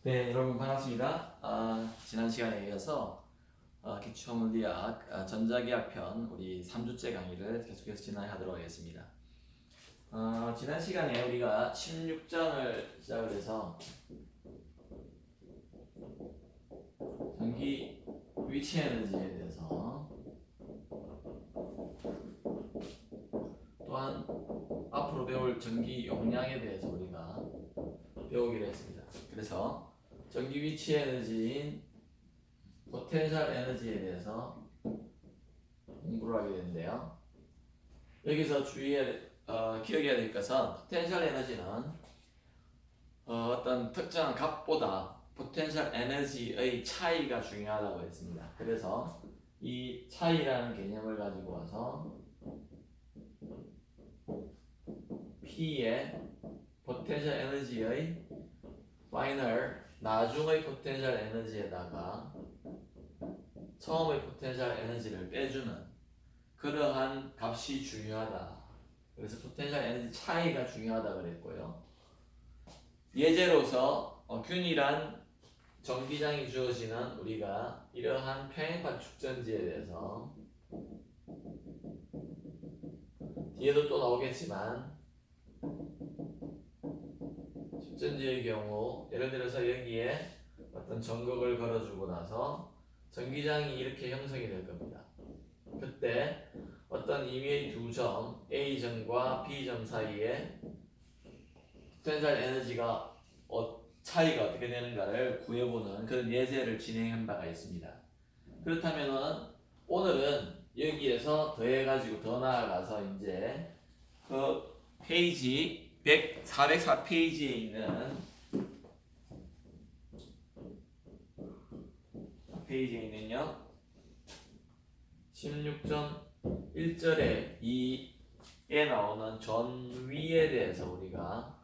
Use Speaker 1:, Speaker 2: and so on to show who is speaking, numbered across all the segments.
Speaker 1: 네, 여러분 반갑습니다. 지난 시간에 이어서 기초물리학 전자기학편 우리 3주째 강의를 계속해서 진행하도록 하겠습니다. 지난 시간에 우리가 16장을 시작을 해서 전기 위치 에너지에 대해서 또한 앞으로 배울 전기 용량에 대해서 우리가 배우기로 했습니다. 그래서 전기 위치 에너지인 포텐셜 에너지에 대해서 공부를 하게 되는데요. 여기서 기억해야 될 것은 포텐셜 에너지는 어떤 특정한 값보다 포텐셜 에너지의 차이가 중요하다고 했습니다. 그래서 이 차이라는 개념을 가지고 와서 P의 포텐셜 에너지의 파이널 나중의 포텐셜 에너지에다가 처음의 포텐셜 에너지를 빼주는 그러한 값이 중요하다. 그래서 포텐셜 에너지 차이가 중요하다 그랬고요. 예제로서 균일한 전기장이 주어지는 우리가 이러한 평행판 축전지에 대해서 뒤에도 또 나오겠지만 축전지의 경우 예를 들어서 여기에 어떤 전극을 걸어주고 나서 전기장이 이렇게 형성이 될 겁니다. 그때 어떤 임의의 두 점 A점과 B점 사이에 포텐셜 에너지가 차이가 어떻게 되는가를 구해보는 그런 예제를 진행한 바가 있습니다. 그렇다면은 오늘은 여기에서 더해가지고 더 나아가서 이제 그 페이지 404페이지에 있는 페이지에 있는요 16.1절에 이에 나오는 전위에 대해서 우리가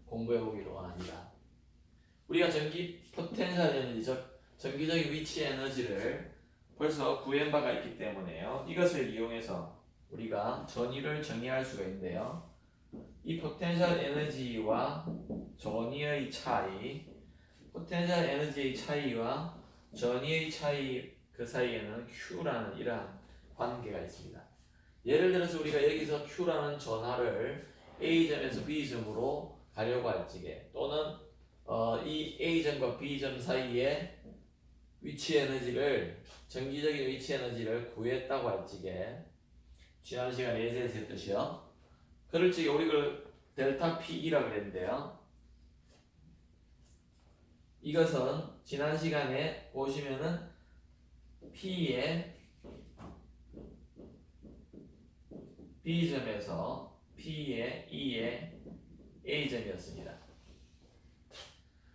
Speaker 1: 공부해 보기로 원합니다. 우리가 전기 포텐셜 에너지, 즉 전기적인 위치 에너지를 벌써 구한 바가 있기 때문에요. 이것을 이용해서 우리가 전위를 정의할 수가 있는데요. 이 포텐셜 에너지와 전위의 차이, 포텐셜 에너지의 차이와 전위의 차이 그 사이에는 Q라는 이러한 관계가 있습니다. 예를 들어서 우리가 여기서 Q라는 전하를 A점에서 B점으로 가려고 할 적에 또는 이 A점과 B점 사이에 위치 에너지를 전기적인 위치 에너지를 구했다고 할 적에 지난 시간에 예제에서 했듯이요. 그럴 적에 우리가 델타 P이라고 그랬는데요. 이것은 지난 시간에 보시면은 P의 B점에서 P의 E의 A점이었습니다.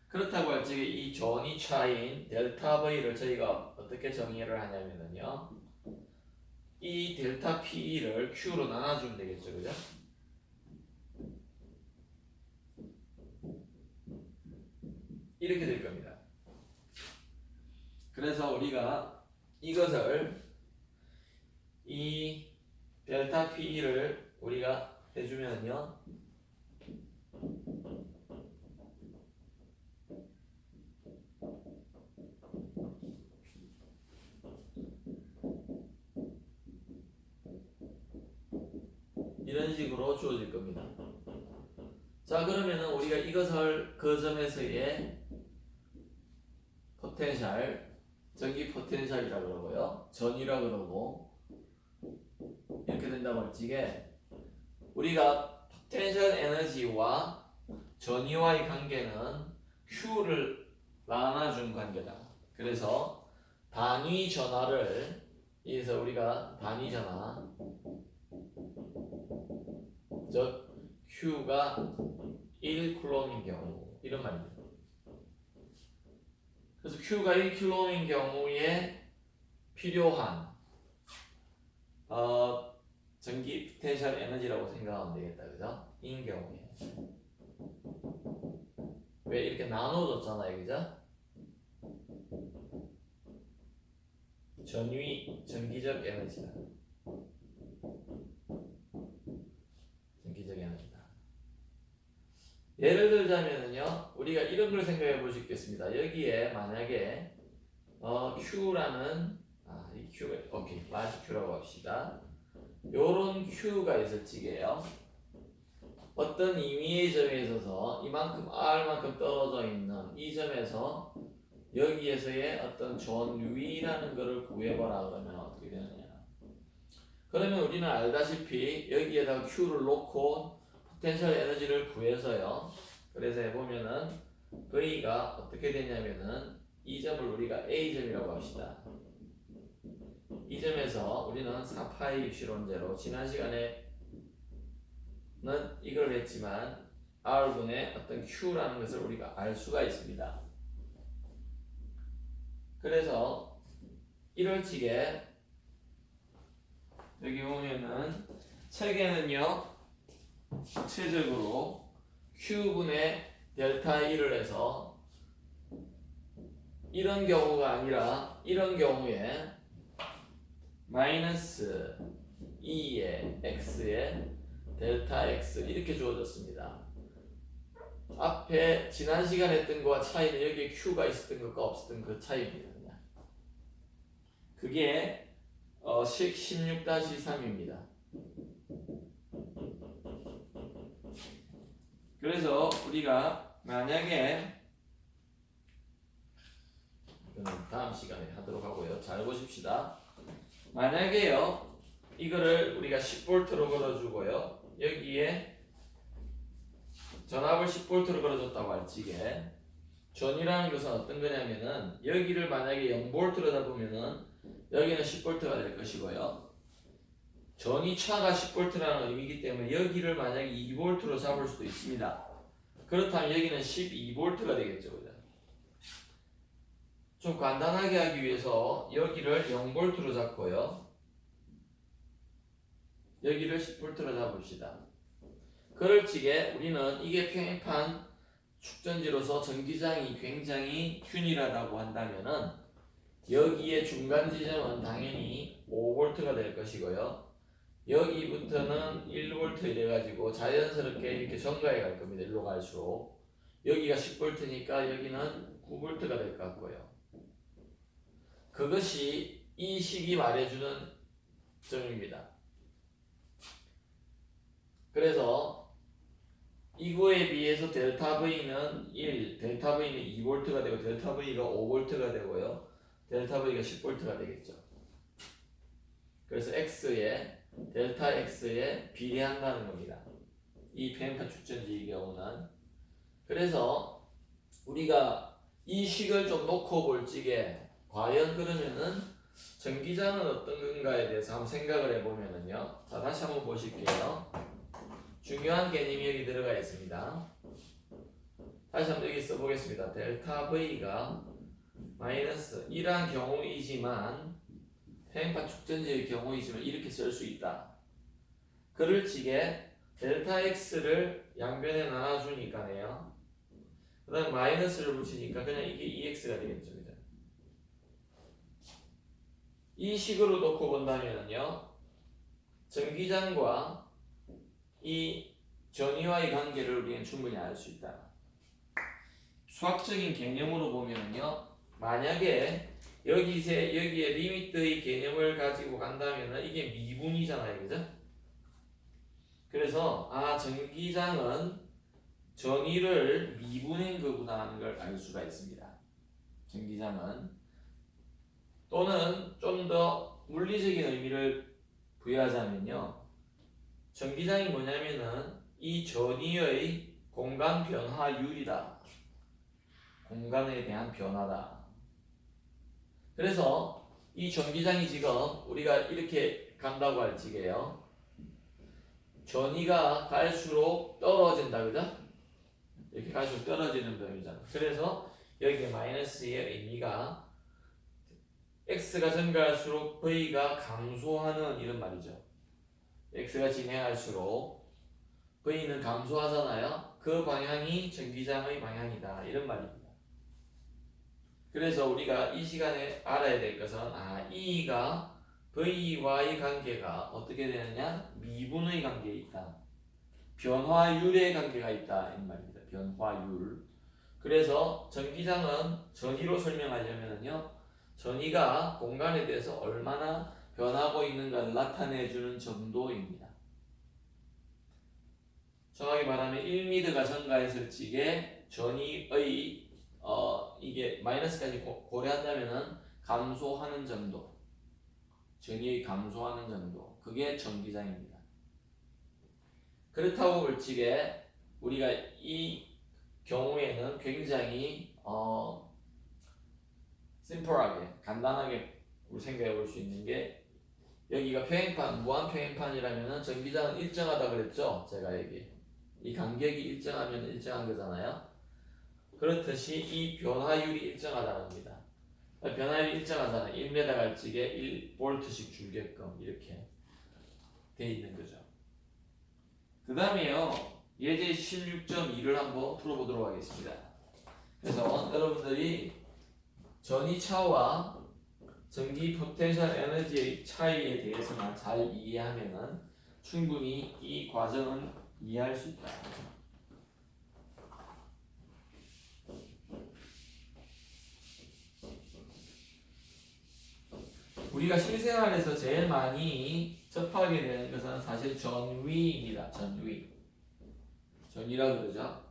Speaker 1: 그렇다고 할 적에 이 전위 차이인 델타 V를 저희가 어떻게 정의를 하냐면요. 이 델타 P를 Q로 나눠주면 되겠죠. 그죠? 이렇게 될 겁니다. 그래서 우리가 이것을 이 델타 P를 우리가 해주면요. 이런 식으로 주어질 겁니다. 자, 그러면은 우리가 이것을 그 점에서의 포텐셜, 전기 포텐셜이라 그러고요. 전위라 그러고 이렇게 된다고 할 적에 우리가 포텐셜 에너지와 전위와의 관계는 Q를 나눠준 관계다. 그래서 단위 전하를 여기서 우리가 단위 전하 즉 Q가 1쿨롬인 경우 이런 말입니다. 그래서 Q가 1쿨롬인 경우에 필요한 전기 포텐셜 에너지라고 생각하면 되겠다. 그죠? 인 경우에 왜 이렇게 나눠줬잖아요. 그죠? 전위 전기적 에너지다. 전기적 에너지다. 예를 들자면은요, 우리가 이런 걸 생각해 볼 수 있겠습니다. 여기에 만약에 Q라는 이 Q가 오케이 마지 Q라고 합시다. 요런 Q가 있을지게요. 어떤 임의의 점에 있어서 이만큼 R만큼 떨어져 있는 이 점에서 여기에서의 어떤 전위라는 것을 구해보라 그러면 어떻게 되느냐. 그러면 우리는 알다시피 여기에다가 Q를 놓고 포텐셜 에너지를 구해서요. 그래서 해보면은 V가 어떻게 되냐면은 이 점을 우리가 A점이라고 합시다. 이 점에서 우리는 4파이 입시론제로 지난 시간에는 이걸 했지만 R분의 어떤 Q라는 것을 우리가 알 수가 있습니다. 그래서 이럴지게 여기 보면은 책에는요 구체적으로 Q분의 델타 1을 해서 이런 경우가 아니라 이런 경우에 마이너스 2의 x의 델타 x 이렇게 주어졌습니다. 앞에 지난 시간에 했던 거와 차이는 여기에 Q가 있었던 것과 없었던 그 차이입니다. 그게 16-3입니다. 그래서 우리가 만약에 이거는 다음 시간에 하도록 하고요. 잘 보십시다. 만약에요 이거를 우리가 10V로 걸어주고요 여기에 전압을 10V로 걸어줬다고 할지게 전이라는 것은 어떤 거냐면은 여기를 만약에 0V로 잡으면은 여기는 10V가 될 것이고요 전이 차가 10V라는 의미이기 때문에 여기를 만약에 2V로 잡을 수도 있습니다. 그렇다면 여기는 12V가 되겠죠. 그죠? 좀 간단하게 하기 위해서 여기를 0V로 잡고요 여기를 10V로 잡읍시다. 그럴 적에 우리는 이게 평행판 축전지로서 전기장이 굉장히 균일하다고 한다면은 여기에 중간 지점은 당연히 5V가 될 것이고요 여기부터는 1V 이래가지고 자연스럽게 이렇게 전가해 갈 겁니다. 일로 갈수록 여기가 10V니까 여기는 9V가 될 것 같고요 그것이 이 식이 말해주는 점입니다. 그래서 이거에 비해서 델타 V는 1, 델타 V는 2V가 되고 델타 V가 5V가 되고요 델타 V가 10V가 되겠죠. 그래서 X에 델타 X에 비례한다는 겁니다. 이 평행판 축전지의 경우는. 그래서 우리가 이 식을 좀 놓고 볼 적에 과연 그러면은 전기장은 어떤 건가에 대해서 한번 생각을 해보면은요. 자, 다시 한번 보실게요. 중요한 개념이 여기 들어가 있습니다. 다시 한번 여기 써보겠습니다. 델타 V가 마이너스 1한 경우이지만 평행판 축전지의 경우이지만 이렇게 쓸 수 있다. 그럴 적에 델타 X를 양변에 나눠주니까네요. 그 다음 마이너스를 붙이니까 그냥 이게 2X가 되겠죠. 그죠? 이 식으로 놓고 본다면요. 전기장과 이 전위와의 관계를 우리는 충분히 알 수 있다. 수학적인 개념으로 보면요. 만약에 여기에 리미트의 개념을 가지고 간다면은 이게 미분이잖아요. 그죠? 그래서 전기장은 전위를 미분한 거구나 하는 걸 알 수가 있습니다. 전기장은 또는 좀 더 물리적인 의미를 부여하자면요. 전기장이 뭐냐면은 이 전위의 공간 변화율이다. 공간에 대한 변화다. 그래서 이 전기장이 지금 우리가 이렇게 간다고 할 적에요. 전위가 갈수록 떨어진다. 그죠? 이렇게 갈수록 떨어지는 범위잖아. 그래서 여기 마이너스의 의미가 x가 증가할수록 v가 감소하는 이런 말이죠. x가 진행할수록 v는 감소하잖아요. 그 방향이 전기장의 방향이다. 이런 말입니다. 그래서 우리가 이 시간에 알아야 될 것은 E가 V와의 관계가 어떻게 되느냐? 미분의 관계에 있다. 변화율의 관계가 있다. 이 말입니다. 변화율. 그래서 전기장은 전위로 설명하려면요, 전위가 공간에 대해서 얼마나 변하고 있는가를 나타내주는 정도입니다. 정확히 말하면 1m가 전가했을 적에 전위의 이게 마이너스까지 고려한다면은 감소하는 정도, 전위의 감소하는 정도, 그게 전기장입니다. 그렇다고 볼 적에 우리가 이 경우에는 굉장히 심플하게 간단하게 우리 생각해 볼 수 있는 게, 여기가 평행판, 무한 평행판이라면은 전기장은 일정하다 그랬죠? 제가 이 간격이 일정하면 일정한 거잖아요. 그렇듯이 이 변화율이 일정하다는 겁니다. 변화율이 일정하잖아요. 1m 갈 적에 1V씩 줄게끔 이렇게 돼 있는 거죠. 그 다음에요, 예제 16.2를 한번 풀어보도록 하겠습니다. 그래서 여러분들이 전이차와 전기 포텐셜 에너지의 차이에 대해서만 잘 이해하면은 충분히 이 과정은 이해할 수 있다. 우리가 실생활에서 제일 많이 접하게 되는 것은 사실 전위입니다. 전위라 그러죠.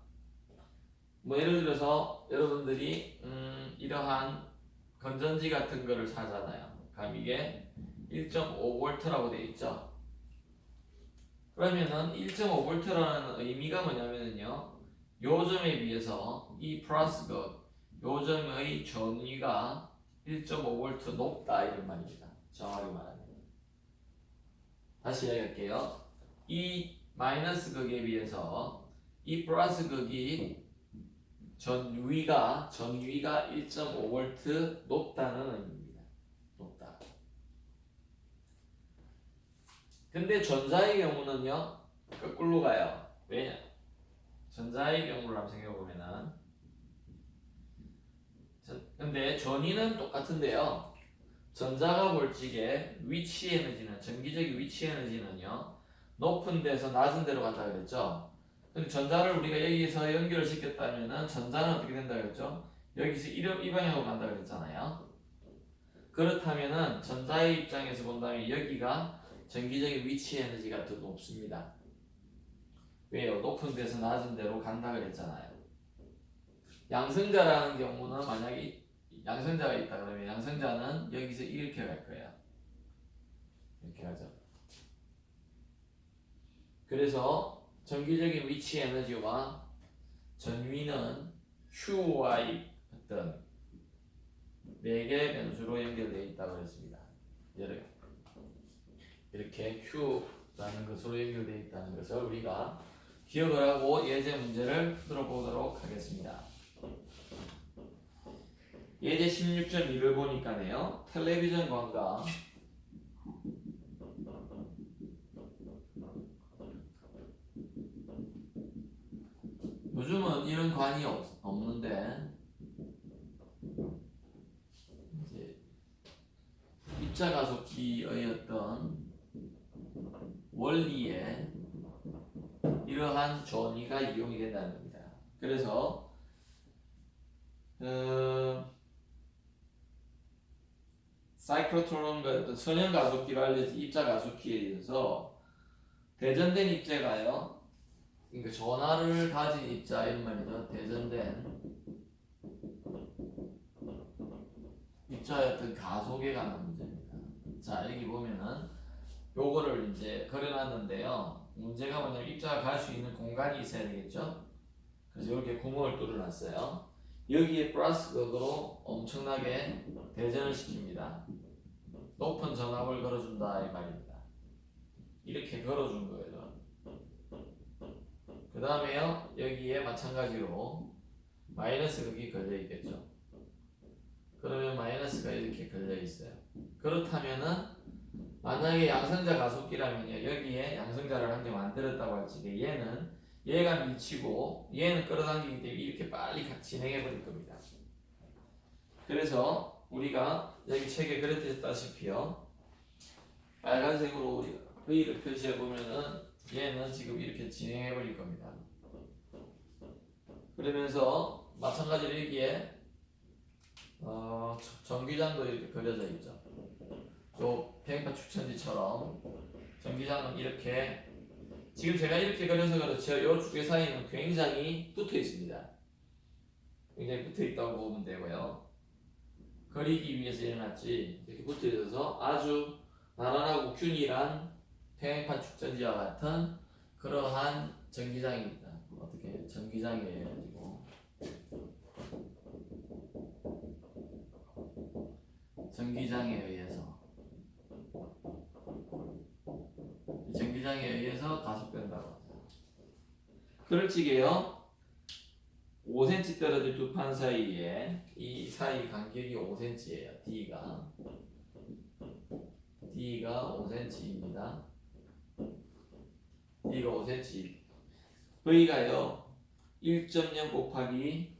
Speaker 1: 뭐 예를 들어서 여러분들이 이러한 건전지 같은 거를 사잖아요. 그럼 이게 1.5V라고 되어 있죠. 그러면은 1.5V라는 의미가 뭐냐면요, 요점에 비해서 이 플러스 것, 요점의 전위가 1.5V 높다 이런 말입니다. 정확히 말하면. 다시 이야기할게요. 이 마이너스 극에 비해서 이 플러스 극이 전위가 1.5V 높다는 의미입니다. 높다. 근데 전자의 경우는요, 거꾸로 가요. 왜냐? 전자의 경우를 한번 생각해보면은, 근데 전위는 똑같은데요, 전자가 볼 적에 위치 에너지는, 전기적인 위치 에너지는요, 높은 데서 낮은 데로 간다 그랬죠. 근데 전자를 우리가 여기서 연결을 시켰다면은 전자는 어떻게 된다 그랬죠? 여기서 이 방향으로 간다 그랬잖아요. 그렇다면은 전자의 입장에서 본다면 여기가 전기적인 위치 에너지가 더 높습니다. 왜요? 높은 데서 낮은 데로 간다 그랬잖아요. 양성자라는 경우는 만약에 양성자가 있다 그러면 양성자는 여기서 이렇게 갈 거예요. 이렇게 가죠. 그래서 전기적인 위치 에너지와 전위는 Q와의 어떤 4개의 변수로 연결되어 있다고 했습니다. 이렇게 Q라는 것으로 연결되어 있다는 것을 우리가 기억을 하고 예제 문제를 풀어보도록 하겠습니다. 예제 16.2를 보니까요, 텔레비전 관과 요즘은 이런 관이 없는데, 이제 입자가속기의 어떤 원리에 이러한 전위가 이용이 된다는 겁니다. 그래서 사이클로트론과 어떤 선형가속기로 알려진 입자가속기에 의해서 대전된 입자가요, 그러니까 전하를 가진 입자 이런 말이죠. 대전된 입자의 어떤 가속에 관한 문제입니다. 자, 여기 보면은 요거를 이제 그려놨는데요. 문제가 뭐냐면 입자가 갈 수 있는 공간이 있어야 되겠죠. 그래서 이렇게 구멍을 뚫어놨어요. 여기에 플러스 극으로 엄청나게 대전을 시킵니다. 높은 전압을 걸어준다 이 말입니다. 이렇게 걸어준 거예요. 그 다음에요, 여기에 마찬가지로 마이너스 극이 걸려 있겠죠. 그러면 마이너스가 이렇게 걸려 있어요. 그렇다면은 만약에 양성자 가속기라면요, 여기에 양성자를 한 개 만들었다고 할 적에 얘가 미치고 얘는 끌어당기기 때문에 이렇게 빨리 진행해 버릴 겁니다. 그래서 우리가 여기 책에 그렸다시피요, 빨간색으로 우리가 V를 표시해 보면은 얘는 지금 이렇게 진행해 버릴 겁니다. 그러면서 마찬가지로 여기에 전기장도 이렇게 그려져 있죠. 요 평행판 축천지처럼 전기장은 이렇게 지금 제가 이렇게 그려서 그렇죠. 이 두 개 사이는 굉장히 붙어 있습니다. 굉장히 붙어 있다고 보면 되고요. 그리기 위해서 일어났지 이렇게 붙어 있어서 아주 나란하고 균일한 평행판 축전지와 같은 그러한 전기장입니다. 어떻게 전기장이에요 가지고 전기장에 의해서 전기장에 의해서 가속된다고 하죠. 그럴 적에요 5cm 떨어진 두 판 사이에 이 사이 간격이 5cm예요. D가 5cm입니다. D가 5cm. V가요 1.0 곱하기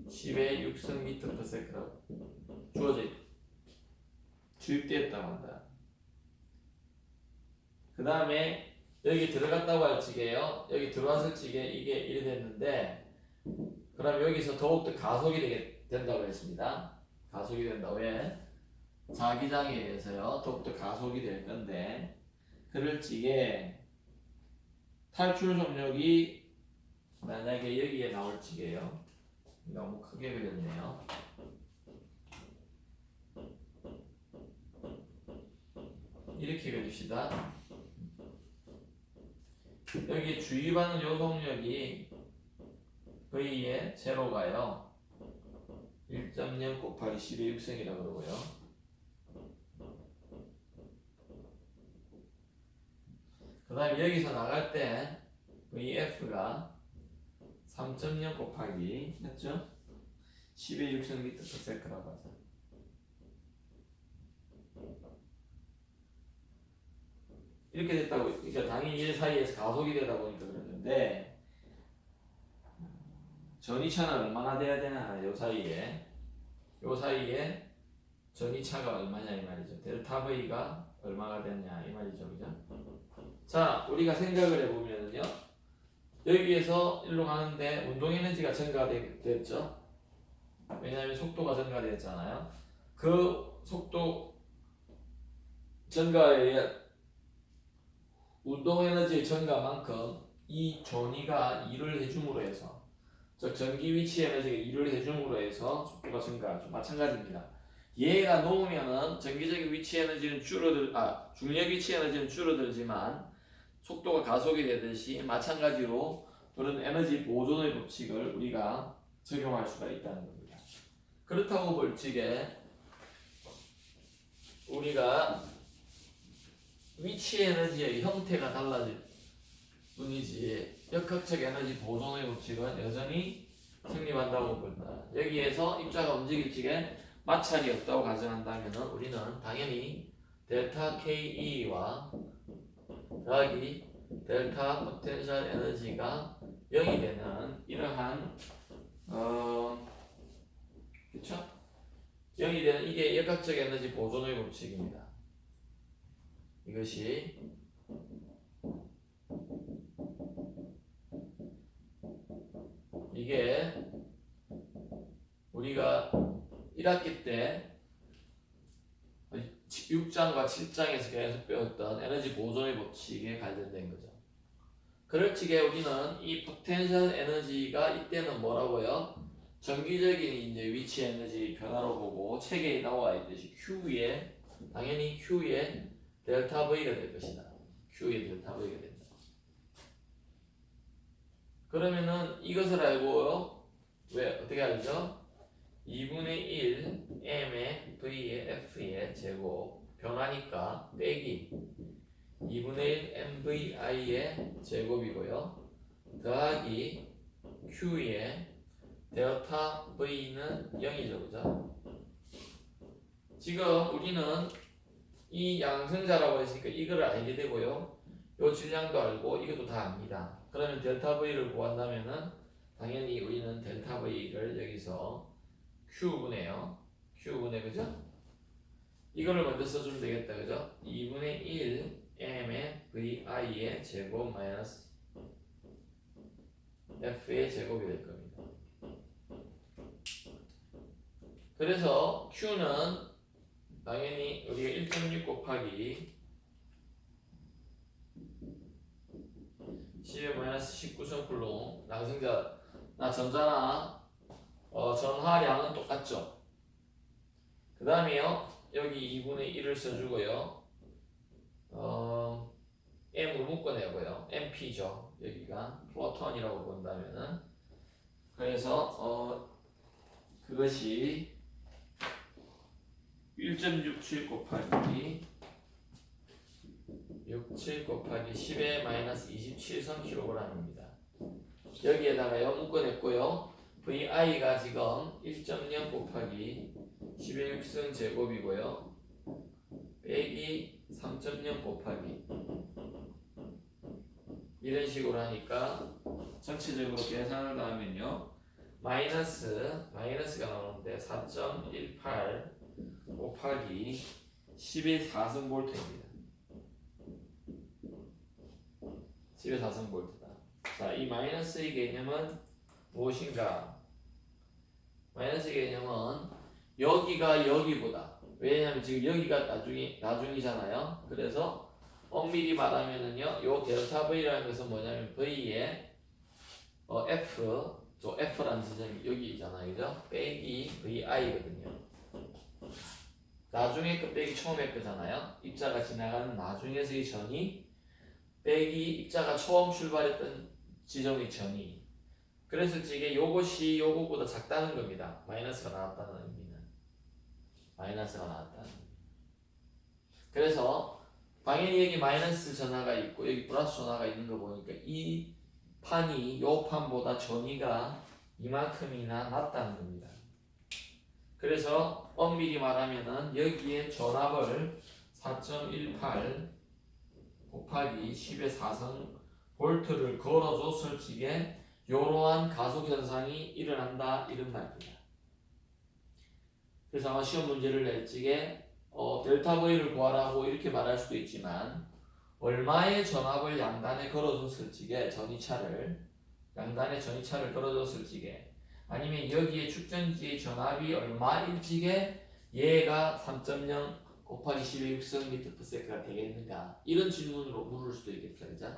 Speaker 1: 10의 6승m/s라고 주어져 주입되었다고 한다. 그 다음에 여기 들어갔다고 할 적에요. 여기 들어왔을 적에 이게 이래 됐는데, 그럼 여기서 더욱더 가속이 된다고 했습니다. 가속이 된다. 왜? 자기장에 의해서요. 더욱더 가속이 될 건데, 그럴 적에 탈출 속력이 만약에 여기에 나올 적에요. 너무 크게 그렸네요. 이렇게 그립시다. 여기 주입하는 요속력이 V의 제로가요 1.0 곱하기 10의 6승이라고 그러고요. 그 다음에 여기서 나갈 때 VF가 3.0 곱하기 맞죠? 10의 6승m/s라고 하죠. 이렇게 됐다고, 그러니까 당연히 이 사이에서 가속이 되다 보니까 그랬는데, 전이차는 얼마나 돼야 되나, 요 사이에 전이차가 얼마냐 이 말이죠. 델타 V가 얼마가 되냐 이 말이죠. 그죠? 자, 우리가 생각을 해보면요, 여기에서 일로 가는데 운동 에너지가 증가됐죠. 왜냐하면 속도가 증가됐잖아요. 그 속도 증가에 의한 운동 에너지의 증가만큼 이 전이가 일을 해줌으로 해서, 즉 전기 위치 에너지가 일을 해줌으로 해서 속도가 증가하죠. 마찬가지입니다. 얘가 놓으면은 전기적인 위치 에너지는 중력 위치 에너지는 줄어들지만 속도가 가속이 되듯이 마찬가지로 그런 에너지 보존의 법칙을 우리가 적용할 수가 있다는 겁니다. 그렇다고 볼 적에 우리가 위치 에너지의 형태가 달라질 뿐이지 역학적 에너지 보존의 법칙은 여전히 성립한다고 본다. 여기에서 입자가 움직일 적에 마찰이 없다고 가정한다면 우리는 당연히 델타 KE와 더하기 델타 포텐셜 에너지가 0이 되는 이러한 그쵸? 0이 되는 이게 역학적 에너지 보존의 법칙입니다. 이것이 이게 우리가 1학기 때 6장과 7장에서 계속 배웠던 에너지 보존의 법칙에 관련된 거죠. 그럴 적에 우리는 이 포텐셜 에너지가 이때는 뭐라고요? 정기적인 이제 위치 에너지 변화로 보고 책에 나와 있듯이 Q에 당연히 Q에 델타 V가 될 것이다. Q에 델타 V가 된다. 그러면은 이것을 알고요. 왜 어떻게 알죠? 2분의 1 M의 V의 F의 제곱 변하니까 빼기 2분의 1 MVI의 제곱이고요. 더하기 Q의 델타 V는 0이죠. 그죠? 지금 우리는 이 양성자라고 했으니까 이거를 알게 되고요. 요 질량도 알고 이것도 다 압니다. 그러면 델타 V를 구한다면은 당연히 우리는 델타 V를 여기서 Q분해요. Q분해 그죠? 이거를 먼저 써주면 되겠다. 그죠? 2분의 1 M의 VI의 제곱 마이너스 F의 제곱이 될 겁니다. 그래서 Q는 당연히 우리가 1.6 곱하기 10의 마이너스 19선 쿨롱 양성자나 전자나 전하량은 똑같죠. 그 다음에요 여기 2분의 1을 써주고요 M으로 묶어내고요 MP죠. 여기가 프로톤이라고 본다면은 그래서 그것이 1.67 곱하기 67 곱하기 10의 마이너스 27선 kg입니다. 여기에다가요 묶어냈고요 VI가 지금 1.0 곱하기 10의 6승 제곱이고요 빼기 3.0 곱하기 이런 식으로 하니까 전체적으로 계산을 하면요 마이너스가 나오는데 4.18 곱하기 10의 4승 볼트입니다. 10의 4승 볼트다. 자, 이 마이너스의 개념은 무엇인가? 마이너스의 개념은 여기가 여기보다 왜냐하면 지금 여기가 나중이잖아요. 그래서 엄밀히 말하면은요, 요 델타 V라는 것은 뭐냐면 V의 F라는 지점이 여기 있잖아요, 그죠? 빼기 VI거든요. 나중에 거 빼기 처음에 거잖아요. 입자가 지나가는 나중에서의 전이 빼기 입자가 처음 출발했던 지점의 전이. 그래서 이게 요것이 요것보다 작다는 겁니다. 마이너스가 나왔다는 의미는. 마이너스가 나왔다는 의미. 그래서 당연히 여기 마이너스 전하가 있고 여기 플러스 전하가 있는 거 보니까 이 판이 요 판보다 전이가 이만큼이나 낮다는 겁니다. 그래서 엄밀히 말하면은 여기에 전압을 4.18 곱하기 10의 4승 볼트를 걸어줬을 적에 이러한 가속 현상이 일어난다 이런 말입니다. 그래서 아마 시험 문제를 낼 적에 델타 V를 구하라고 이렇게 말할 수도 있지만 얼마의 전압을 양단에 걸어줬을 적에 양단에 전이차를 걸어줬을 적에 아니면 여기에 축전지의 전압이 얼마일 적에 얘가 3.0 곱하기 10의 6승 미터 퍼 세크가 되겠는가 이런 질문으로 물을 수도 있겠죠. 그죠?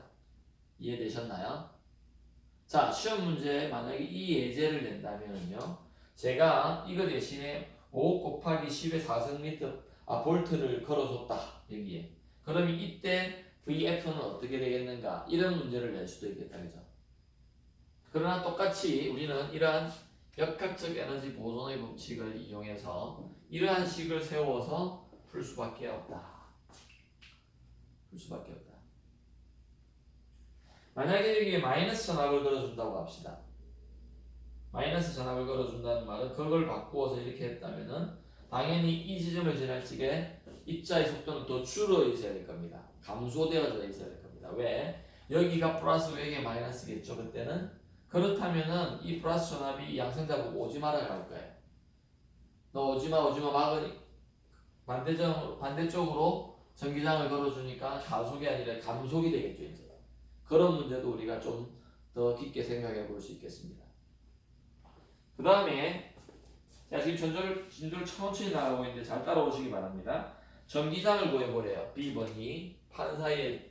Speaker 1: 이해되셨나요? 자, 시험 문제 만약에 이 예제를 낸다면요 제가 이거 대신에 5 곱하기 10의 4승 볼트를 걸어줬다 여기에. 그러면 이때 VF는 어떻게 되겠는가 이런 문제를 낼 수도 있겠다. 그죠? 그러나 똑같이 우리는 이러한 역학적 에너지 보존의 법칙을 이용해서 이러한 식을 세워서 풀 수밖에 없다. 만약에 여기에 마이너스 전압을 걸어준다고 합시다. 마이너스 전압을 걸어준다는 말은 그걸 바꾸어서 이렇게 했다면은 당연히 이 지점을 지날 적에 입자의 속도는 더 줄어 있어야 될 겁니다. 감소되어져 있어야 될 겁니다. 왜? 여기가 플러스고 여기가 마이너스겠죠. 그때는 그렇다면은 이 플러스 전압이 양성자 보고 오지 말아야 할 거예요. 너 오지마 막으니 반대쪽으로 전기장을 걸어주니까 가속이 아니라 감속이 되겠죠. 이제 그런 문제도 우리가 좀 더 깊게 생각해 볼 수 있겠습니다. 그 다음에 자 지금 진도를 천천히 나가고 있는데 잘 따라오시기 바랍니다. 전기장을 구해보래요. B번이 판 사이에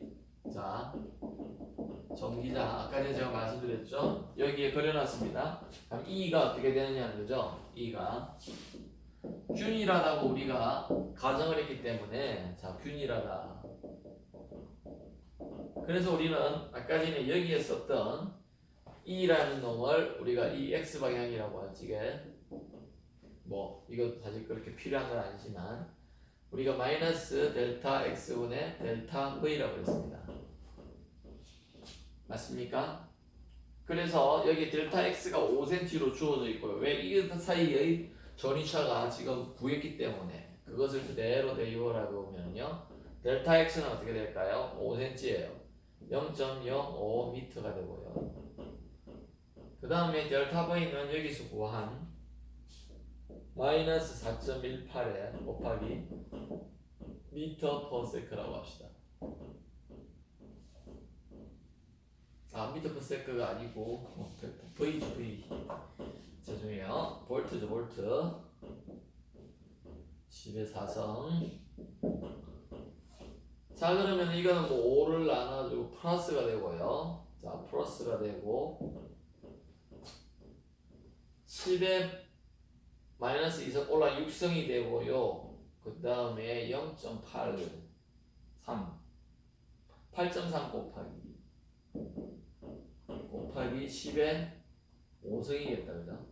Speaker 1: 자 전기장 아까 전에 제가 말씀드렸죠. 여기에 그려놨습니다. 그럼 E가 어떻게 되느냐는 거죠. E가 균일하다고 우리가 가정을 했기 때문에 자 균일하다. 그래서 우리는 아까 전에 여기에 썼던 E라는 놈을 우리가 이 X방향이라고 하지게 뭐 이것도 사실 그렇게 필요한 건 아니지만 우리가 마이너스 델타 X분의 델타 V라고 했습니다. 맞습니까? 그래서 여기 델타 X가 5cm로 주어져 있고요. 왜 이 사이의 전위차가 지금 구했기 때문에 그것을 그대로 대입을 하고 보면요 델타 X는 어떻게 될까요? 5cm예요. 0.05m가 되고요. 그 다음에 델타 V는 여기서 구한 마이너스 4.18에 곱하기 미터 퍼 세크라고 합시다. 미터 per sec가 아니고 V죠 V. 죄송해요. 볼트죠 볼트. 10의 4성. 자 그러면 이거는 뭐 5를 나눠주고 플러스가 되고요. 자 플러스가 되고 10에 마이너스 2성 올라 6성이 되고요. 그 다음에 0.8 3 8.3 곱하기 10에 5성이겠다 그죠?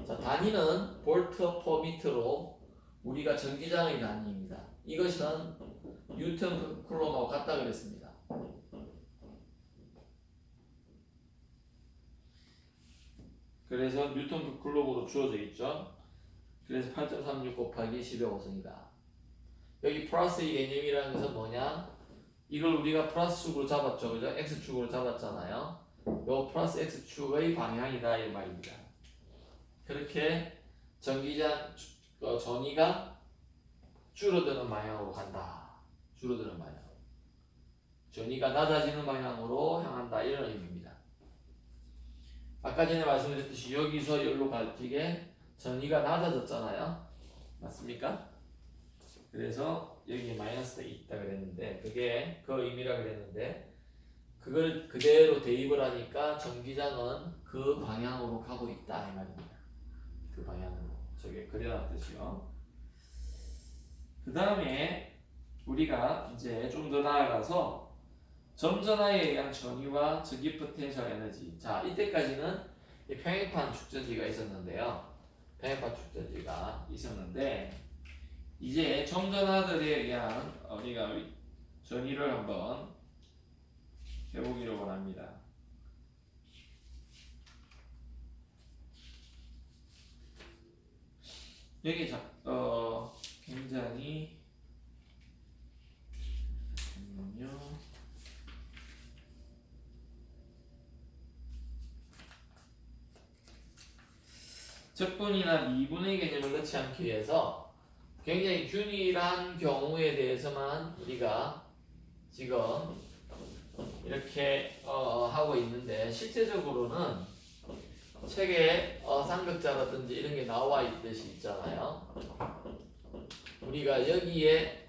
Speaker 1: 자 단위는 볼트 퍼 미터로 우리가 전기장의 단위입니다. 이것은 뉴턴 쿨럼하고 같다 그랬습니다. 그래서 뉴턴 쿨럼으로 주어져 있죠. 그래서 8.36 곱하기 10의 5성이다. 여기 플러스의 개념이라는 것은 뭐냐? 이걸 우리가 플러스축으로 잡았죠. 그죠? x축으로 잡았잖아요. 요 플러스 x축의 방향이다 이 말입니다. 그렇게 전기장 전위가 줄어드는 방향으로 간다. 줄어드는 방향. 전위가 낮아지는 방향으로 향한다 이런 의미입니다. 아까 전에 말씀드렸듯이 여기서 여기로 갈 적에 전위가 낮아졌잖아요. 맞습니까? 그래서 여기에 마이너스가 있다 그랬는데 그게 그 의미라 그랬는데 그걸 그대로 대입을 하니까 전기장은 그 방향으로 가고 있다 이 말입니다. 그 방향으로 저게 그려놨듯이요. 그 다음에 우리가 이제 좀 더 나아가서 점전하에 의한 전위와 전기 포텐셜 에너지. 자 이때까지는 평행판 축전지가 있었는데요. 평행판 축전지가 있었는데 이제 점전하들에 의한 우리가 전위를 한번 해보기로 원합니다. 여기 굉장히 잠깐만요. 적분이나 미분의 개념을 넣지 않기 위해서 굉장히 균일한 경우에 대해서만 우리가 지금 이렇게 하고 있는데 실제적으로는 책에 쌍극자라든지 이런 게 나와 있듯이 있잖아요. 우리가 여기에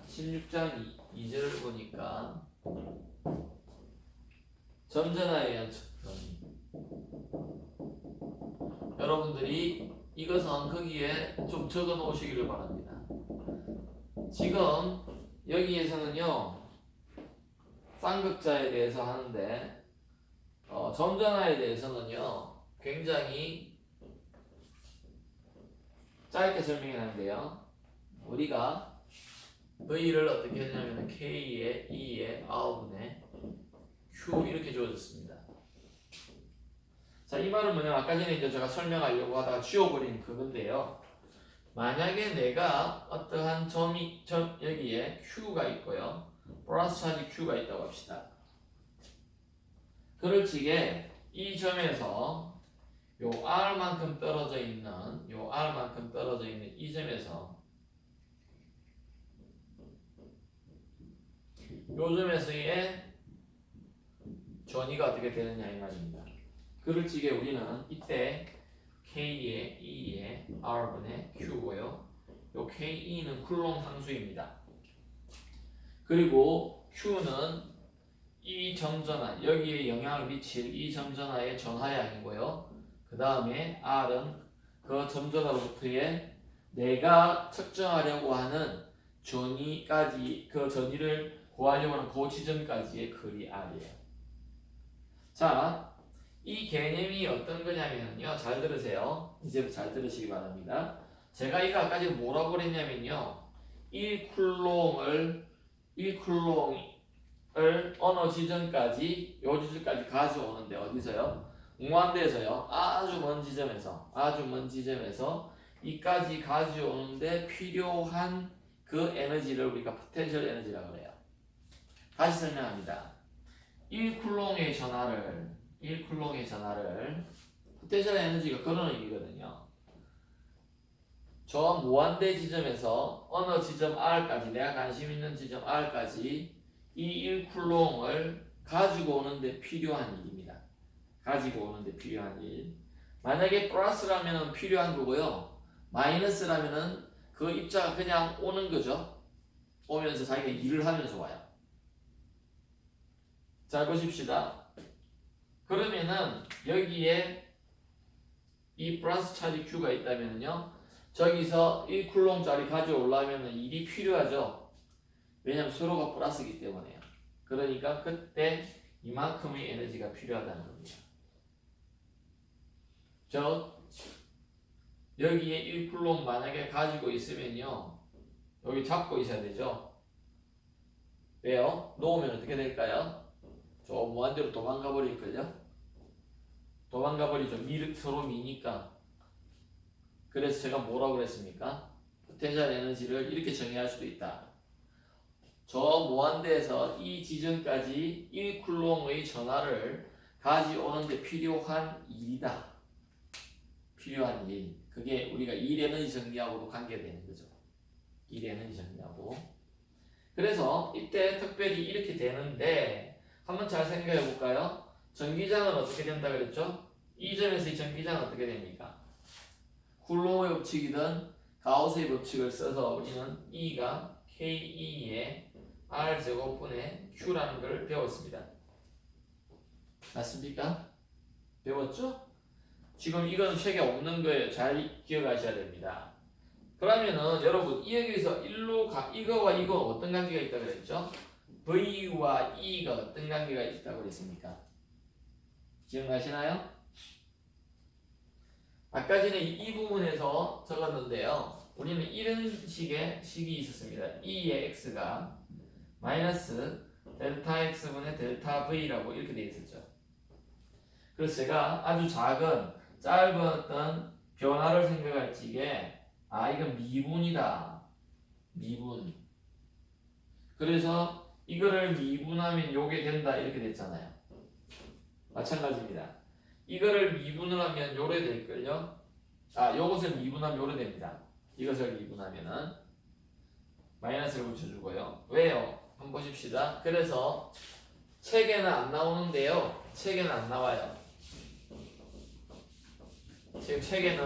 Speaker 1: 16장 2절을 보니까 점전하에 의한 측편 여러분들이 이것은 거기에 좀 적어 놓으시기를 바랍니다. 지금 여기에서는요 쌍극자에 대해서 하는데 점전하에 대해서는요 굉장히 짧게 설명해 놨는데요. 우리가 V를 어떻게 했냐면 K에 2에 9분의 Q 이렇게 주어졌습니다. 자, 이 말은 뭐냐면 아까 전에 이제 제가 설명하려고 하다가 지워버린 그건데요. 만약에 내가 어떠한 여기에 Q가 있고요. 플러스 차지 Q가 있다고 합시다. 그럴 적에 이 점에서 요 R만큼 떨어져 있는 이 점에서 요 점에서의 전위가 어떻게 되느냐 이 말입니다. 그럴 적에 우리는 이때 K에 2에 R분의 Q고요. 요 KE는 쿨롬 상수입니다. 그리고 Q는 이 점전하, 여기에 영향을 미칠 이 점전하의 전하량이고요. 그 다음에 R은 그 점전하로부터의 내가 측정하려고 하는 전위까지, 그 전위를 구하려고 하는 그 지점까지의 거리 R이에요. 자, 이 개념이 어떤 거냐면요. 잘 들으세요. 이제 잘 들으시기 바랍니다. 제가 이거 아까 지금 뭐라고 그랬냐면요. 1쿨롱을 어느 지점까지 요 지점까지 가져오는데 어디서요? 무한대에서요. 아주 먼 지점에서 이까지 가져오는데 필요한 그 에너지를 우리가 포텐셜 에너지라고 그래요. 다시 설명합니다. 1쿨롱의 전하를 포텐셜 에너지가 그런 의미거든요. 저 무한대 지점에서 어느 지점 R까지 내가 관심 있는 지점 R까지 이 1쿨롱을 가지고 오는데 필요한 일입니다. 가지고 오는데 필요한 일. 만약에 플러스라면 필요한 거고요. 마이너스라면은 그 입자가 그냥 오는 거죠. 오면서 자기가 일을 하면서 와요. 자, 보십시다. 그러면은 여기에 이 플러스 차지 Q가 있다면요. 저기서 1쿨롱짜리 가져오려면 일이 필요하죠. 왜냐면 서로가 플러스이기 때문에요. 그러니까 그때 이만큼의 에너지가 필요하다는 겁니다. 저 여기에 1쿨롱 만약에 가지고 있으면요. 여기 잡고 있어야 되죠. 왜요? 놓으면 어떻게 될까요? 저 무한대로 도망가 버릴걸요? 도망가 버리죠. 서로 미니까. 그래서 제가 뭐라고 그랬습니까? 포텐셜 에너지를 이렇게 정의할 수도 있다. 저 무한대에서 이 지점까지 1쿨롱의 전하를 가져오는데 필요한 일이다. 필요한 일. 그게 우리가 일 에너지 정리하고도 관계되는 거죠. 일 에너지 정리하고. 그래서 이때 특별히 이렇게 되는데 한번 잘 생각해 볼까요? 전기장은 어떻게 된다 그랬죠? 이 점에서 이 전기장은 어떻게 됩니까? 쿨롱의 법칙이든 가우스의 법칙을 써서 우리는 E가 KE의 R제곱분의 Q라는 걸 배웠습니다. 맞습니까? 배웠죠? 지금 이건 책에 없는 거예요. 잘 기억하셔야 됩니다. 그러면은 여러분 여기서 1로 이거와 이거 어떤 관계가 있다고 그랬죠? V와 E가 어떤 관계가 있다고 그랬습니까? 기억나시나요? 아까 전에 이 부분에서 적었는데요. 우리는 이런 식의 식이 있었습니다. E의 X가 마이너스 델타 X분의 델타 V라고 이렇게 되어 있었죠. 그래서 제가 아주 작은 짧은 어떤 변화를 생각할 적에 이건 미분이다. 미분. 그래서 이거를 미분하면 요게 된다 이렇게 됐잖아요. 마찬가지입니다. 이거를 미분을 하면 요래 될걸요. 요것을 미분하면 요래 됩니다. 이것을 미분하면은 마이너스를 붙여주고요. 왜요? 한번 보십시다. 그래서 책에는 안 나오는데요. 책에는 안 나와요. 지금 책에는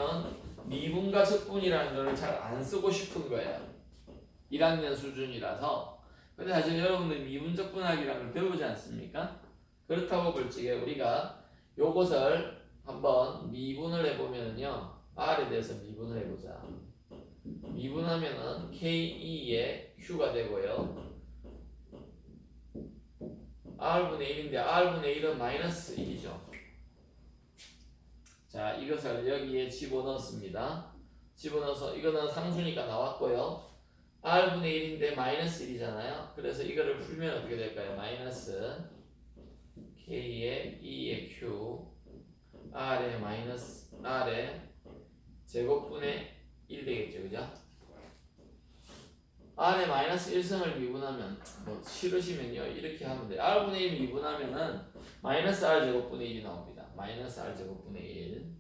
Speaker 1: 미분과 적분이라는 걸 잘 안 쓰고 싶은 거예요. 1학년 수준이라서. 근데 사실 여러분들 미분적분하기라는 걸 배우지 않습니까? 그렇다고 볼 적에 우리가 요것을 한번 미분을 해보면요. R에 대해서 미분을 해보자. 미분하면은 KE의 Q가 되고요. R분의 1인데 R분의 1은 마이너스 1이죠. 자, 이것을 여기에 집어넣습니다. 집어넣어서 이거는 상수니까 나왔고요. R분의 1인데 마이너스 1이잖아요. 그래서 이거를 풀면 어떻게 될까요? 마이너스 K의 E의 Q R의 마이너스 R의 제곱분의 1 되겠죠. 그죠? R의 마이너스 1승을 미분하면 뭐 싫으시면요. 이렇게 하면 돼요. R분의 1 미분하면은 마이너스 R 제곱분의 1이 나옵니다. 마이너스 R 제곱분의 1.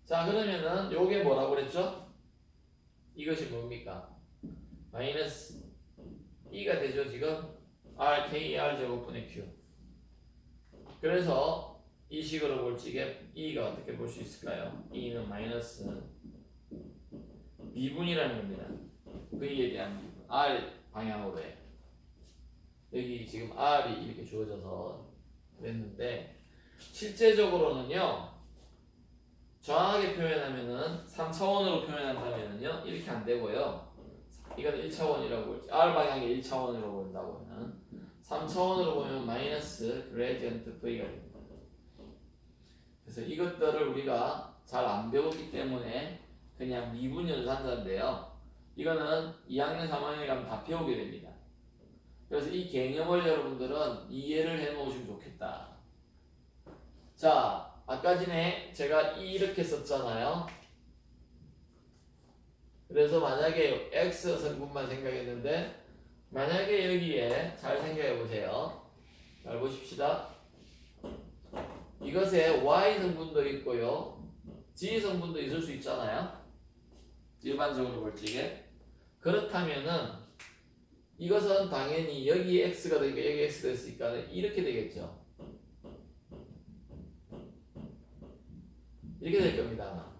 Speaker 1: 자, 그러면은 요게 뭐라고 그랬죠? 이것이 뭡니까? 마이너스 E가 되죠. 지금 R, K, R 제곱분의 Q. 그래서 이 식으로 볼 적에 E가 어떻게 볼 수 있을까요? E는 마이너스 미분이라는 겁니다. V에 대한 미분. R 방향으로 해. 여기 지금 R이 이렇게 주어져서 그랬는데 실제적으로는요. 정확하게 표현하면은 3차원으로 표현한다면은요. 이렇게 안 되고요. 이건 1차원이라고 볼지 R 방향이 1차원으로 본다고 하면 3차원으로 보면 마이너스 그레디언트 V가 됩니다. 그래서 이것들을 우리가 잘 안 배웠기 때문에 그냥 미분 연산자인데요. 이거는 2학년 3학년에 가면 다 배우게 됩니다. 그래서 이 개념을 여러분들은 이해를 해 놓으시면 좋겠다. 자, 아까 전에 제가 이렇게 썼잖아요. 그래서 만약에 X 성분만 생각했는데 만약에 여기에 잘 생각해 보세요. 잘 보십시다. 이것에 Y 성분도 있고요. G 성분도 있을 수 있잖아요. 일반적으로 볼 적에. 그렇다면은 이것은 당연히 여기 x가 되니까 여기 x가 됐으니까 이렇게 되겠죠. 이렇게 될 겁니다.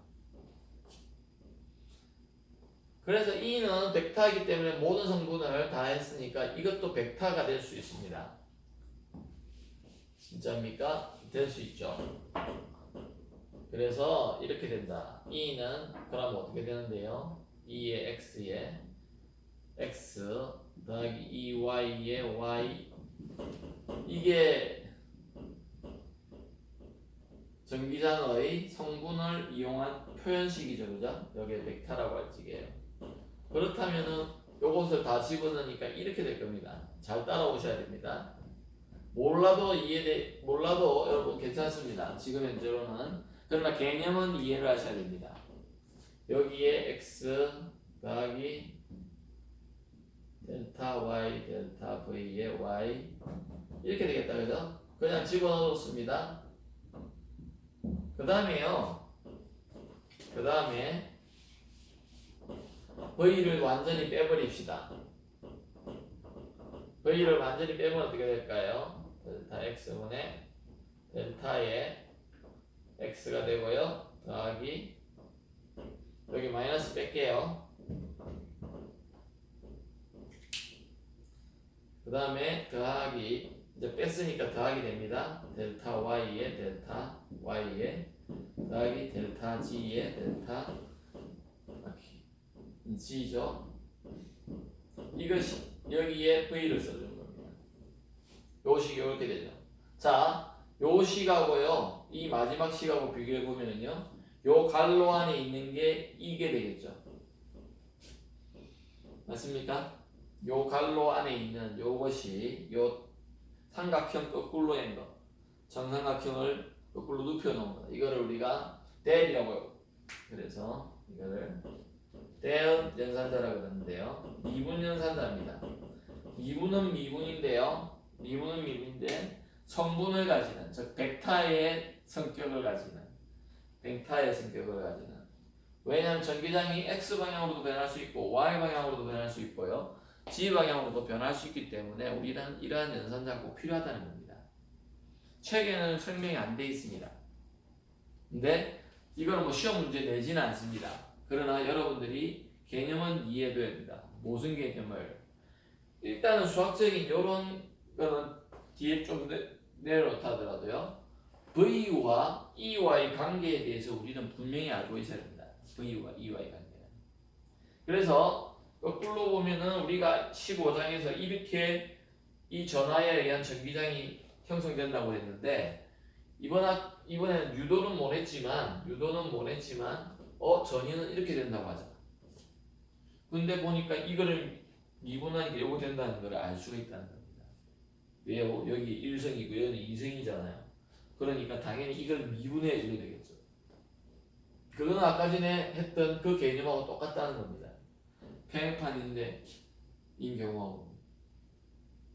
Speaker 1: 그래서 E는 벡터이기 때문에 모든 성분을 다 했으니까 이것도 벡터가 될 수 있습니다. 진짜입니까? 될 수 있죠. 그래서 이렇게 된다. E는 그럼 어떻게 되는데요? E의 X에 X 더하기 EY의 Y, 이게 전기장의 성분을 이용한 표현식이죠. 그죠? 여기에 벡터라고 할 적이에요. 그렇다면은 요것을 다 집어넣으니까 이렇게 될 겁니다. 잘 따라오셔야 됩니다. 몰라도 몰라도 여러분 괜찮습니다. 지금 현재로는. 그러나 개념은 이해를 하셔야 됩니다. 여기에 x 더하기 델타 y 델타 v의 y 이렇게 되겠다. 그죠? 그냥 집어넣었습니다. 그 다음에 v를 완전히 빼버립시다. v를 완전히 빼면 어떻게 될까요? 델타 x분의 델타의 x가 되고요. 더하기 여기 마이너스 뺄게요. 그 다음에 더하기, 이제 뺐으니까 더하기 됩니다. 델타 y에 델타 y에 더하기 델타 g에 델타 g죠. 이것이 여기에 v를 써주는 겁니다. 요 식이 이렇게 되죠. 자, 요 식하고요, 이 마지막 식하고 비교해 보면요, 요 갈로 안에 있는 게 이게 되겠죠. 맞습니까? 요 갈로 안에 있는 요것이 요 삼각형 거꾸로 한 거, 정삼각형을 거꾸로 눕혀 놓은 거, 이거를 우리가 델이라고 해요. 그래서 이거를 델 연산자라고 그러는데요. 미분 연산자입니다. 미분은 미분인데요. 미분은 미분인데 성분을 가지는, 즉 벡터의 성격을 가지는, 왜냐하면 전기장이 x 방향으로도 변할 수 있고 y 방향으로도 변할 수 있고요, g 방향으로도 변할 수 있기 때문에 우리는 이러한 연산자가 꼭 필요하다는 겁니다. 책에는 설명이 안 돼 있습니다. 근데 이거는 뭐 시험 문제 내지는 않습니다. 그러나 여러분들이 개념은 이해해둬야 됩니다. 무슨 개념을? 일단은 수학적인 요런 거는 뒤에 좀 내려놓다 하더라도요, V와 EY 관계에 대해서 우리는 분명히 알고 있어야 됩니다. V와 EY 관계는. 그래서 거꾸로 보면은 우리가 15장에서 이렇게 이 전하에 의한 전기장이 형성된다고 했는데, 이번에는 유도는 못했지만 전이는 이렇게 된다고 하잖아. 근데 보니까 이거를 미분하니까 요거 된다는 걸 알 수가 있다는 겁니다. 왜요? 여기 1승이고 여기는 2승이잖아요. 그러니까 당연히 이걸 미분해 줘야 되겠죠. 그거는 아까 전에 했던 그 개념하고 똑같다는 겁니다. 평행판인데 인 경우하고.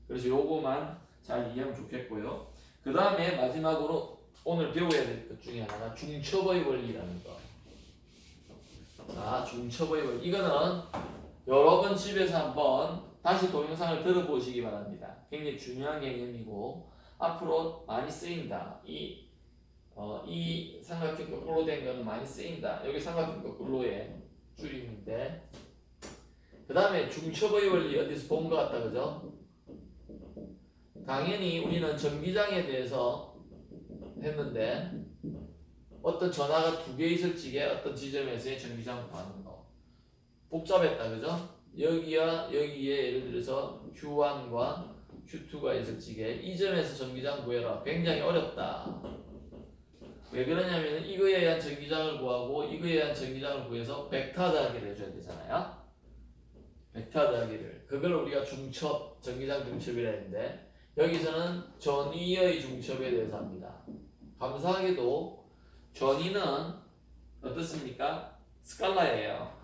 Speaker 1: 그래서 요거만 잘 이해하면 좋겠고요. 그 다음에 마지막으로 오늘 배워야 될 것 중에 하나가 중첩의 원리라는 거. 자, 중첩의 원리. 이거는 여러 번 집에서 한번 다시 동영상을 들어보시기 바랍니다. 굉장히 중요한 개념이고 앞으로 많이 쓰인다. 이 삼각형 거꾸로 된 거는 많이 쓰인다. 여기 삼각형 거꾸로의 줄임인데, 그 다음에 중첩의 원리 어디서 본 것 같다, 그죠? 당연히 우리는 전기장에 대해서 했는데 어떤 전하가 두 개 있을 적에 어떤 지점에서의 전기장 구하는 거 복잡했다, 그죠? 여기와 여기에 예를 들어서 Q1과 Q2가 있을 적에 이 점에서 전기장 구해라, 굉장히 어렵다. 왜 그러냐면 이거에 의한 전기장을 구하고 이거에 의한 전기장을 구해서 벡터 더하기를 해줘야 되잖아요. 벡터 더하기를, 그걸 우리가 중첩, 전기장 중첩이라 했는데 여기서는 전위의 중첩에 대해서 합니다. 감사하게도 전위는 어떻습니까? 스칼라예요.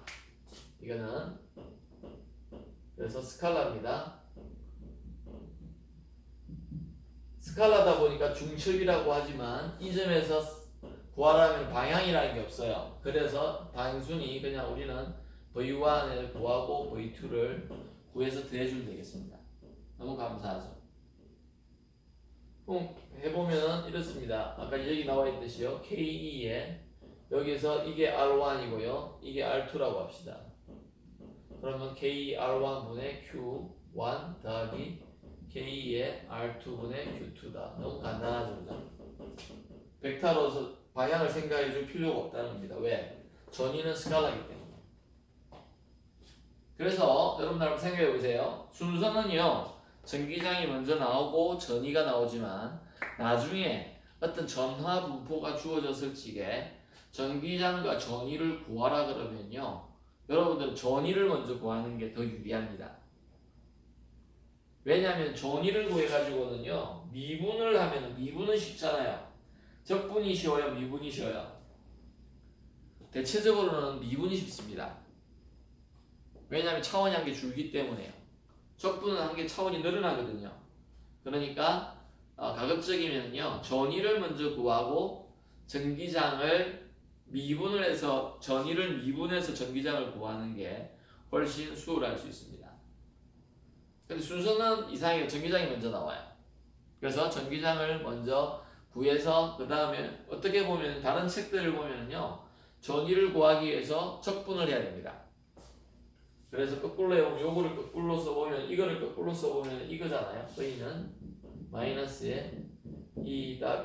Speaker 1: 이거는 그래서 스칼라입니다. 스칼라다 보니까 중첩이라고 하지만 이 점에서 구하라면 방향이라는 게 없어요. 그래서 단순히 그냥 우리는 V1을 구하고 V2를 구해서 더해주면 되겠습니다. 너무 감사하죠. 해보면 이렇습니다. 아까 여기 나와 있듯이요. K2에 여기서 이게 R1이고요. 이게 R2라고 합시다. 그러면 K R1분의 Q1 더하기 K의 R2분의 Q2다. 너무 간단하죠. 벡터로서 방향을 생각해 줄 필요가 없다는 겁니다. 왜? 전위는 스칼라이기 때문에. 그래서 여러분들 한번 생각해 보세요. 순서는요. 전기장이 먼저 나오고 전위가 나오지만 나중에 어떤 전화 분포가 주어졌을 적에 전기장과 전위를 구하라 그러면요. 여러분들은 전위를 먼저 구하는 게 더 유리합니다. 왜냐하면 전위를 구해가지고는요. 미분을 하면 미분은 쉽잖아요. 적분이 쉬워요? 미분이 쉬워요? 대체적으로는 미분이 쉽습니다. 왜냐하면 차원이 한 개 줄기 때문에요. 적분은 한 개 차원이 늘어나거든요. 그러니까 가급적이면요. 전위를 먼저 구하고 전기장을 미분을 해서 전위를 미분해서 전기장을 구하는 게 훨씬 수월할 수 있습니다. 근데 순서는 이상해요. 전기장이 먼저 나와요. 그래서 전기장을 먼저 구해서 그 다음에 어떻게 보면 다른 책들을 보면요. 전위를 구하기 위해서 적분을 해야 됩니다. 그래서 거꾸로 해보면 요거를 거꾸로 써보면 이거를 거꾸로 써보면 이거잖아요. V는 마이너스에 E.dr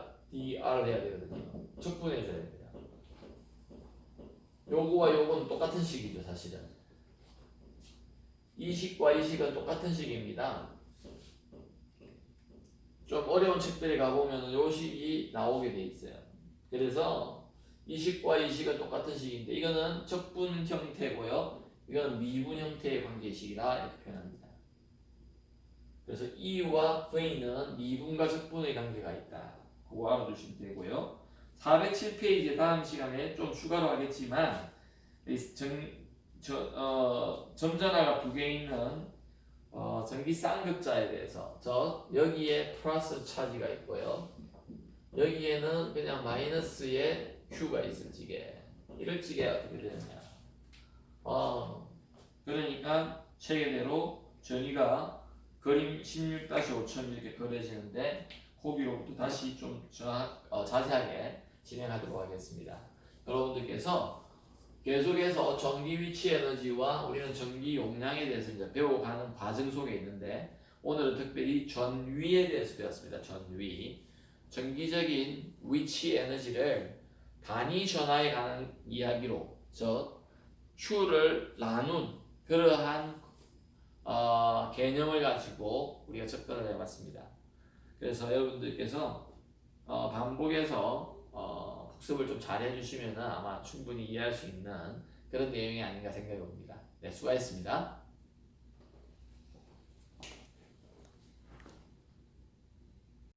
Speaker 1: 해야 되거든요. 적분해줘야 됩니다. 요거와 요거는 똑같은 식이죠. 사실은 이 식과 이 식은 똑같은 식입니다. 좀 어려운 책들에 가보면 요 식이 나오게 돼 있어요. 그래서 이 식과 이 식은 똑같은 식인데 이거는 적분 형태고요. 이거는 미분 형태의 관계식이다 이렇게 표현합니다. 그래서 E와 V는 미분과 적분의 관계가 있다. 그거 알아두시면 되고요. 407페이지 다음 시간에 좀 추가로 하겠지만 점전화가 두 개 있는 전기 쌍극자에 대해서 여기에 플러스 차지가 있고요. 여기에는 그냥 마이너스에 Q가 있을 지게 이럴 지게 어떻게 되느냐. 그러니까 체계대로 전위가 그림 16-5000 이렇게 그려지는데 거기로부터 다시 좀 자세하게 진행하도록 하겠습니다. 여러분들께서 계속해서 전기 위치 에너지와 우리는 전기 용량에 대해서 이제 배워가는 과정 속에 있는데 오늘은 특별히 전위에 대해서 배웠습니다. 전위. 전기적인 위치 에너지를 단위 전화에 관한 이야기로 Q를 나눈 그러한 개념을 가지고 우리가 접근을 해봤습니다. 그래서 여러분들께서 반복해서 복습을 좀 잘 해주시면 아마 충분히 이해할 수 있는 그런 내용이 아닌가 생각해 봅니다. 네, 수고하셨습니다.